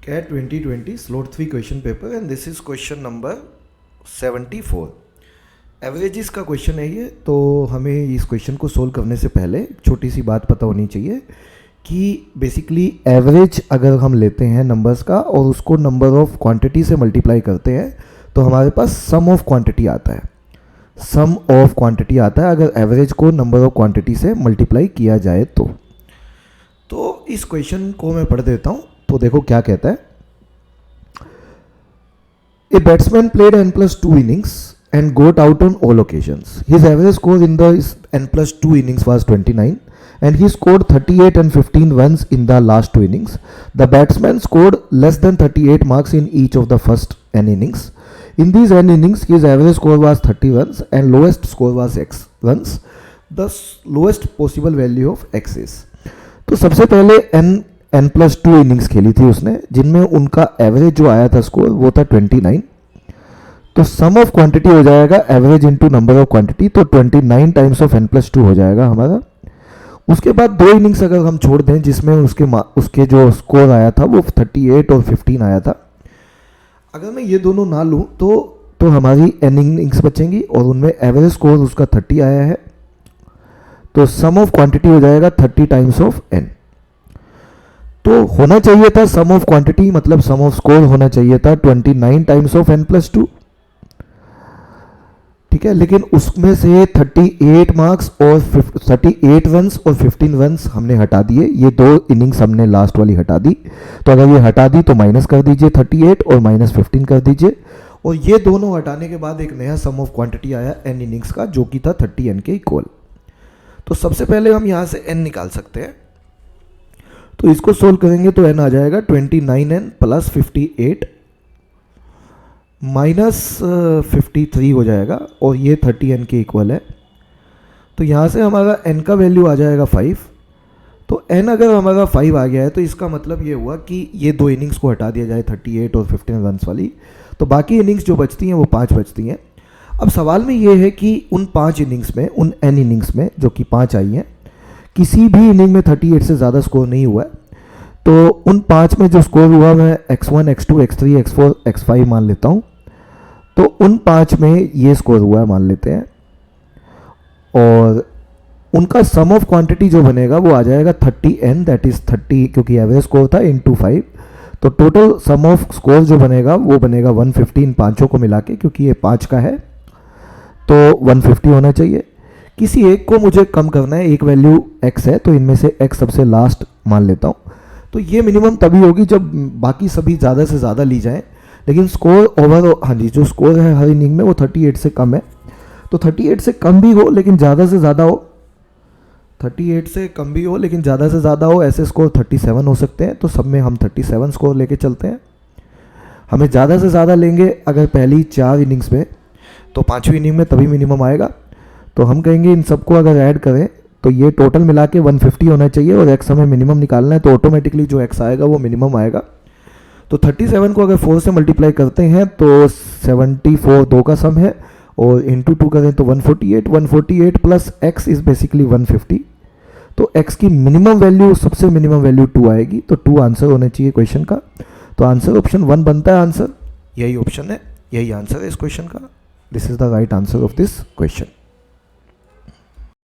CAT 2020 Slot 3 question paper and this is question number 74. Averages का question है ये। तो हमें इस क्वेश्चन को सोल्व करने से पहले एक छोटी सी बात पता होनी चाहिए कि बेसिकली एवरेज अगर हम लेते हैं नंबर्स का और उसको नंबर ऑफ क्वांटिटी से मल्टीप्लाई करते हैं तो हमारे पास सम ऑफ क्वांटिटी आता है। सम ऑफ क्वांटिटी आता है अगर एवरेज को नंबर ऑफ क्वांटिटी से मल्टीप्लाई किया जाए तो इस क्वेश्चन को मैं पढ़ देता हूँ। तो देखो क्या कहता है। A batsman played n+2 innings and got out on all occasions. His average score in the n+2 innings was 29 and he scored 38 and 15 runs in the last 2 innings. The batsman scored less than 38 marks in each of the first n innings. In these n innings, his average score was 30 runs and lowest score was x runs. The lowest possible value of x is. तो सबसे पहले n+2 innings खेली थी उसने जिनमें उनका average जो आया था स्कोर वो था 29। तो सम ऑफ क्वांटिटी हो जाएगा average into number of quantity, तो 29 टाइम्स ऑफ n+2 हो जाएगा हमारा। उसके बाद दो इनिंग्स अगर हम छोड़ दें जिसमें उसके जो स्कोर आया था वो 38 और 15 आया था, अगर मैं ये दोनों ना लूँ तो हमारी n इनिंग्स बचेंगी और उनमें एवरेज स्कोर उसका 30 आया है। तो सम ऑफ क्वांटिटी हो जाएगा 30 टाइम्स ऑफ n। तो होना चाहिए था सम ऑफ क्वांटिटी मतलब सम ऑफ स्कोर होना चाहिए था 29 टाइम्स ऑफ n+2, ठीक है। लेकिन उसमें से 38 मार्क्स और 38 रन्स और 15 रन्स हमने हटा दिए। ये दो इनिंग्स हमने लास्ट वाली हटा दी। तो अगर ये हटा दी तो माइनस कर दीजिए 38 और -15 कर दीजिए, और ये दोनों हटाने के बाद एक नया सम ऑफ क्वांटिटी आया n इनिंग्स का जो कि था 30n के इक्वल। तो सबसे पहले हम यहाँ से n निकाल सकते हैं। तो इसको सोल्व करेंगे तो n आ जाएगा 29n प्लस 58 माइनस 53 हो जाएगा और ये 30n के इक्वल है। तो यहाँ से हमारा n का वैल्यू आ जाएगा 5। तो n अगर हमारा 5 आ गया है तो इसका मतलब ये हुआ कि ये दो इनिंग्स को हटा दिया जाए 38 और 15 रन्स वाली, तो बाकी इनिंग्स जो बचती हैं वो 5 बचती हैं। अब सवाल में ये है कि उन 5 इनिंग्स में, उन n इनिंग्स में जो कि 5 आई हैं, किसी भी इनिंग में 38 से ज़्यादा स्कोर नहीं हुआ है। तो उन 5 में जो स्कोर हुआ मैं x1, x2, x3, x4, x5 मान लेता हूँ। तो उन 5 में ये स्कोर हुआ है मान लेते हैं, और उनका सम ऑफ क्वांटिटी जो बनेगा वो आ जाएगा 30n, दैट इज़ 30 क्योंकि एवरेज स्कोर था इनटू 5। तो टोटल सम ऑफ स्कोर जो बनेगा वो बनेगा 150 इन पाँचों को मिला के, क्योंकि ये 5 का है तो 150 होना चाहिए। किसी एक को मुझे कम करना है, एक वैल्यू x है तो इनमें से x सबसे लास्ट मान लेता हूँ। तो ये मिनिमम तभी होगी जब बाकी सभी ज़्यादा से ज़्यादा ली जाएं, लेकिन स्कोर ओवर, हाँ जी, जो स्कोर है हर इनिंग में वो 38 से कम है। तो 38 से कम भी हो लेकिन ज़्यादा से ज़्यादा हो, 38 से कम भी हो लेकिन ज़्यादा से ज़्यादा हो, ऐसे स्कोर 37 हो सकते हैं। तो सब में हम 37 स्कोर लेके चलते हैं। हमें ज़्यादा से ज़्यादा लेंगे अगर पहली 4 इनिंग्स में, तो 5वीं इनिंग में तभी मिनिमम आएगा। तो हम कहेंगे इन सबको अगर ऐड करें तो ये टोटल मिला के 150 होना चाहिए, और x हमें मिनिमम निकालना है तो ऑटोमेटिकली जो x आएगा वो मिनिमम आएगा। तो 37 को अगर 4 से मल्टीप्लाई करते हैं तो 74 2 का सम है, और इंटू 2 करें तो 148 प्लस x इज़ बेसिकली 150। तो x की मिनिमम वैल्यू, सबसे मिनिमम वैल्यू 2 आएगी। तो 2 आंसर होना चाहिए क्वेश्चन का। तो आंसर ऑप्शन 1 बनता है आंसर, यही ऑप्शन है, यही आंसर है इस क्वेश्चन का। This is the right answer of this question.